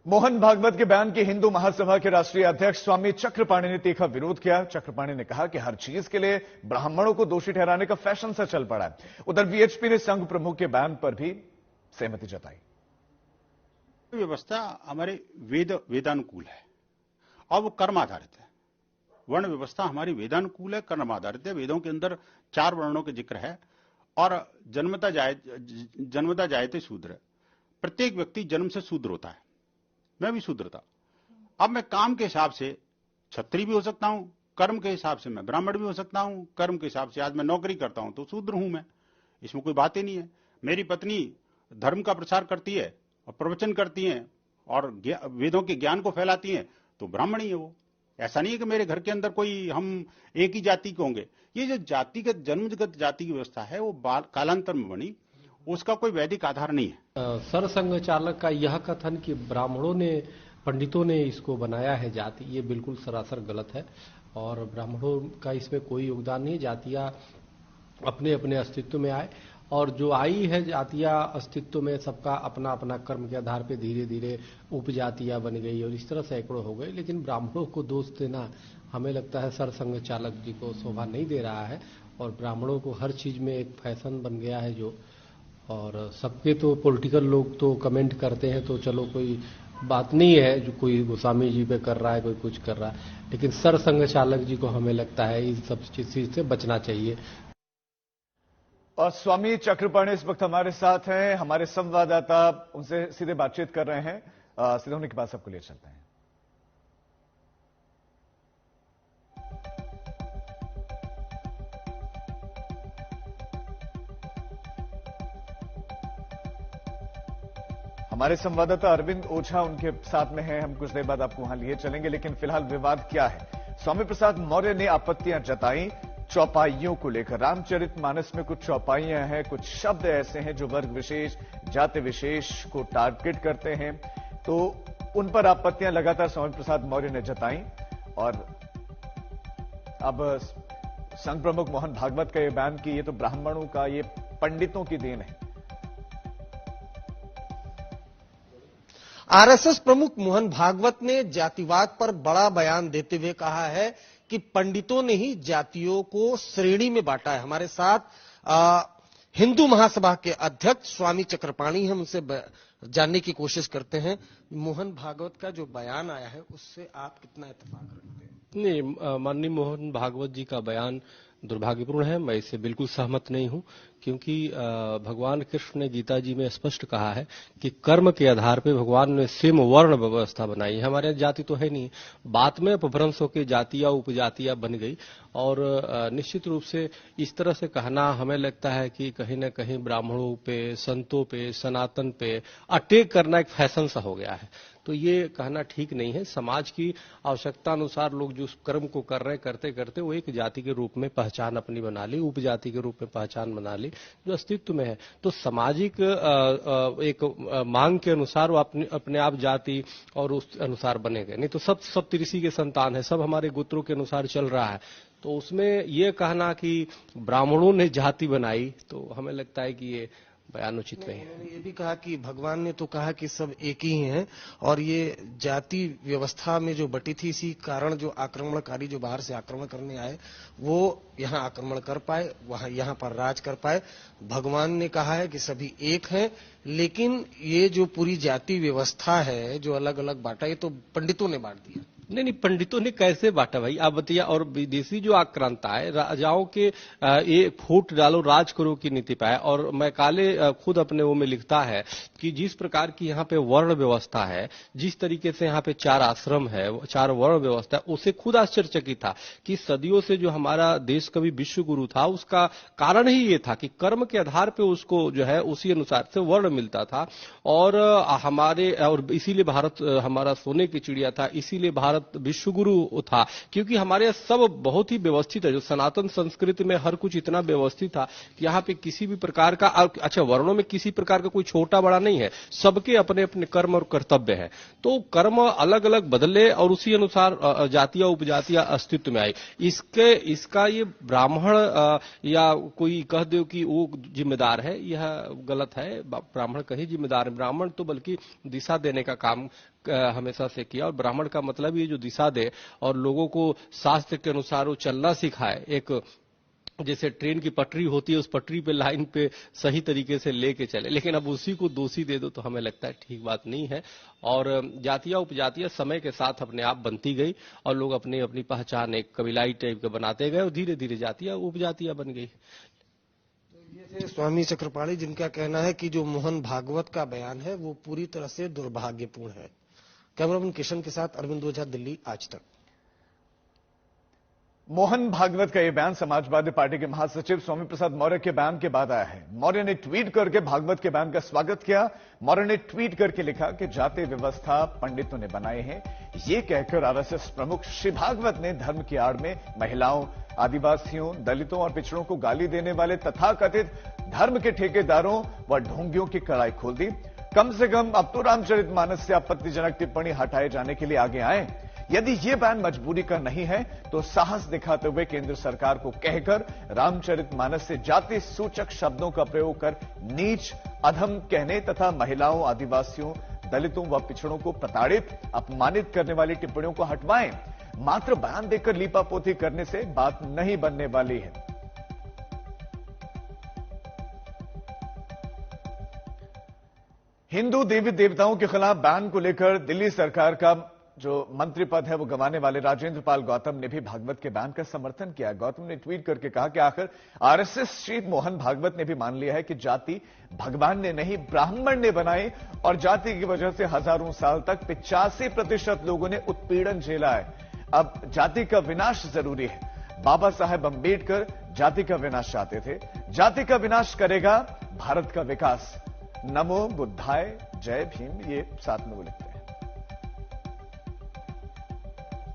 मोहन भागवत के बयान की हिंदू महासभा के राष्ट्रीय अध्यक्ष स्वामी चक्रपाणी ने तीखा विरोध किया। चक्रपाणी ने कहा कि हर चीज के लिए ब्राह्मणों को दोषी ठहराने का फैशन सा चल पड़ा है। उधर वीएचपी ने संघ प्रमुख के बयान पर भी सहमति जताई। व्यवस्था हमारे वेदानुकूल है और वो कर्म आधारित है। वर्ण व्यवस्था हमारी वेदानुकूल है, कर्म आधारित है। वेदों के अंदर 4 वर्णों के जिक्र है और जन्मता जायते शूद्र। प्रत्येक व्यक्ति जन्म से शूद्र होता है। मैं भी शूद्र था। अब मैं काम के हिसाब से क्षत्रिय भी हो सकता हूं, कर्म के हिसाब से मैं ब्राह्मण भी हो सकता हूं, कर्म के हिसाब से आज मैं नौकरी करता हूं तो शूद्र हूं मैं। इसमें कोई बात ही नहीं है। मेरी पत्नी धर्म का प्रचार करती है और प्रवचन करती हैं और वेदों के ज्ञान को फैलाती हैं तो ब्राह्मण ही है वो। ऐसा नहीं है कि मेरे घर के अंदर कोई हम एक ही जाति के होंगे। ये जो जातिगत जन्मगत जाति की व्यवस्था है वो कालांतर में बनी, उसका कोई वैदिक आधार नहीं है। सरसंघ चालक का यह कथन कि ब्राह्मणों ने, पंडितों ने इसको बनाया है जाति, ये बिल्कुल सरासर गलत है और ब्राह्मणों का इसमें कोई योगदान नहीं। जातियां अपने अपने अस्तित्व में आए और जो आई है जातियां अस्तित्व में, सबका अपना अपना कर्म के आधार पर धीरे धीरे उपजातियां बन गई और इस तरह सैकड़ों हो गए। लेकिन ब्राह्मणों को दोष देना हमें लगता है सरसंघ चालक जी को शोभा नहीं दे रहा है और ब्राह्मणों को हर चीज में एक फैशन बन गया है जो, और सबके तो पॉलिटिकल लोग तो कमेंट करते हैं तो चलो कोई बात नहीं है, जो कोई गोस्वामी जी पे कर रहा है, कोई कुछ कर रहा है, लेकिन सरसंघ चालक जी को हमें लगता है इस सब चीज से बचना चाहिए। और स्वामी चक्रपाणी इस वक्त हमारे साथ हैं, हमारे संवाददाता उनसे सीधे बातचीत कर रहे हैं। सीधे होने के बाद सबको ले चलते हैं। हमारे संवाददाता अरविंद ओझा उनके साथ में हैं। हम कुछ देर बाद आपको वहां लिए चलेंगे, लेकिन फिलहाल विवाद क्या है? स्वामी प्रसाद मौर्य ने आपत्तियां जताई चौपाइयों को लेकर। रामचरितमानस में कुछ चौपाइयां हैं, कुछ शब्द ऐसे हैं जो वर्ग विशेष, जाति विशेष को टारगेट करते हैं, तो उन पर आपत्तियां लगातार स्वामी प्रसाद मौर्य ने जताई। और अब संघ प्रमुख मोहन भागवत का यह बयान कि ये तो ब्राह्मणों का, ये पंडितों की देन है। आरएसएस प्रमुख मोहन भागवत ने जातिवाद पर बड़ा बयान देते हुए कहा है कि पंडितों ने ही जातियों को श्रेणी में बांटा है। हमारे साथ हिंदू महासभा के अध्यक्ष स्वामी चक्रपाणी हम उनसे जानने की कोशिश करते हैं। मोहन भागवत का जो बयान आया है उससे आप कितना इत्तेफाक रखते हैं? नहीं, माननीय मोहन भागवत जी का बयान दुर्भाग्यपूर्ण है। मैं इससे बिल्कुल सहमत नहीं हूं, क्योंकि भगवान कृष्ण ने गीता जी में स्पष्ट कहा है कि कर्म के आधार पर भगवान ने सेम वर्ण व्यवस्था बनाई है। हमारे जाति तो है नहीं, बाद में अपभ्रंश होकर जातियां उपजातियां बन गई और निश्चित रूप से इस तरह से कहना हमें लगता है कि कहीं न कहीं ब्राह्मणों पे, संतों पे, सनातन पे अटैक करना एक फैशन सा हो गया है। तो ये कहना ठीक नहीं है। समाज की आवश्यकता अनुसार लोग जो कर्म को कर रहे, करते करते वो एक जाति के रूप में पहचान अपनी बना ली, उपजाति के रूप में पहचान बना ली जो अस्तित्व में है। तो सामाजिक एक मांग के अनुसार वो अपने आप जाति और उस अनुसार बने गए। नहीं तो सब सप्तऋषि के संतान है, सब हमारे गोत्रों के अनुसार चल रहा है। तो उसमें ये कहना कि ब्राह्मणों ने जाति बनाई, तो हमें लगता है कि ये बयान उचित नहीं है। उन्होंने ये भी कहा कि भगवान ने तो कहा कि सब एक ही हैं और ये जाति व्यवस्था में जो बटी थी, इसी कारण जो आक्रमणकारी जो बाहर से आक्रमण करने आए वो यहाँ आक्रमण कर पाए, वहां यहाँ पर राज कर पाए। भगवान ने कहा है कि सभी एक हैं, लेकिन ये जो पूरी जाति व्यवस्था है जो अलग अलग बांटा, ये तो पंडितों ने बांट दिया। नहीं, पंडितों ने कैसे बांटा भाई आप बताइए। और विदेशी जो आक्रांता है, राजाओं के ये फूट डालो राज करो की नीति पाए। और मैकाले खुद अपने वो में लिखता है कि जिस प्रकार की यहाँ पे वर्ण व्यवस्था है, जिस तरीके से यहाँ पे 4 आश्रम है, 4 वर्ण व्यवस्था है, उसे खुद आश्चर्यचकित था कि सदियों से जो हमारा देश कवि विश्व गुरु था उसका कारण ही ये था कि कर्म के आधार पे उसको जो है उसी अनुसार से वर्ण मिलता था। और हमारे, और इसीलिए भारत हमारा सोने की चिड़िया था, इसीलिए भारत विश्वगुरु था, क्योंकि हमारे सब बहुत ही व्यवस्थित है। जो सनातन संस्कृति में हर कुछ इतना व्यवस्थित था कि यहाँ पे किसी भी प्रकार का, अच्छा वर्णों में किसी प्रकार का कोई छोटा बड़ा नहीं है, सबके अपने अपने कर्म और कर्तव्य है। तो कर्म अलग अलग बदले और उसी अनुसार जातियां उपजातियां अस्तित्व में आई। इसका ये ब्राह्मण या कोई कह दो कि वो जिम्मेदार है, यह गलत है। ब्राह्मण कहीं जिम्मेदार है, ब्राह्मण तो बल्कि दिशा देने का काम हमेशा से किया। और ब्राह्मण का मतलब ये जो दिशा दे और लोगों को शास्त्र के अनुसार वो चलना सिखाए, एक जैसे ट्रेन की पटरी होती है, उस पटरी पे लाइन पे सही तरीके से लेके चले। लेकिन अब उसी को दोषी दे दो तो हमें लगता है ठीक बात नहीं है। और जातियां उपजातियां समय के साथ अपने आप बनती गई और लोग अपनी अपनी पहचान एक कबीलाई टाइप के बनाते गए और धीरे धीरे जातियां उपजातियां बन गई। ये थे स्वामी चक्रपाणी, जिनका कहना है कि जो मोहन भागवत का बयान है वो पूरी तरह से दुर्भाग्यपूर्ण है। कैमरामैन किशन के साथ अरविंद ओझा, दिल्ली, आज तक। मोहन भागवत का यह बयान समाजवादी पार्टी के महासचिव स्वामी प्रसाद मौर्य के बयान के बाद आया है। मौर्य ने ट्वीट करके भागवत के बयान का स्वागत किया। मौर्य ने ट्वीट करके लिखा कि जाति व्यवस्था पंडितों ने बनाई है। ये कहकर आरएसएस प्रमुख श्री भागवत ने धर्म की आड़ में महिलाओं, आदिवासियों, दलितों और पिछड़ों को गाली देने वाले तथाकथित धर्म के ठेकेदारों व ढोंगियों की कड़ाई खोल दी। कम से कम अब तो रामचरितमानस से आपत्तिजनक टिप्पणी हटाए जाने के लिए आगे आए। यदि यह बयान मजबूरी का नहीं है तो साहस दिखाते हुए केंद्र सरकार को कहकर रामचरितमानस से जाति सूचक शब्दों का प्रयोग कर नीच, अधम कहने तथा महिलाओं, आदिवासियों, दलितों व पिछड़ों को प्रताड़ित, अपमानित करने वाली टिप्पणियों को हटवाएं। मात्र बयान देकर लीपापोती करने से बात नहीं बनने वाली है। हिंदू देवी देवताओं के खिलाफ बैन को लेकर दिल्ली सरकार का जो मंत्री पद है वो गंवाने वाले राजेंद्र पाल गौतम ने भी भागवत के बैन का समर्थन किया। गौतम ने ट्वीट करके कहा कि आखिर आरएसएस चीफ मोहन भागवत ने भी मान लिया है कि जाति भगवान ने नहीं ब्राह्मण ने बनाई और जाति की वजह से हजारों साल तक 85% लोगों ने उत्पीड़न झेला है। अब जाति का विनाश जरूरी है। बाबा साहेब अंबेडकर जाति का विनाश चाहते थे। जाति का विनाश करेगा भारत का विकास। नमो बुद्धाय, जय भीम, ये साथ में वो लिखते हैं।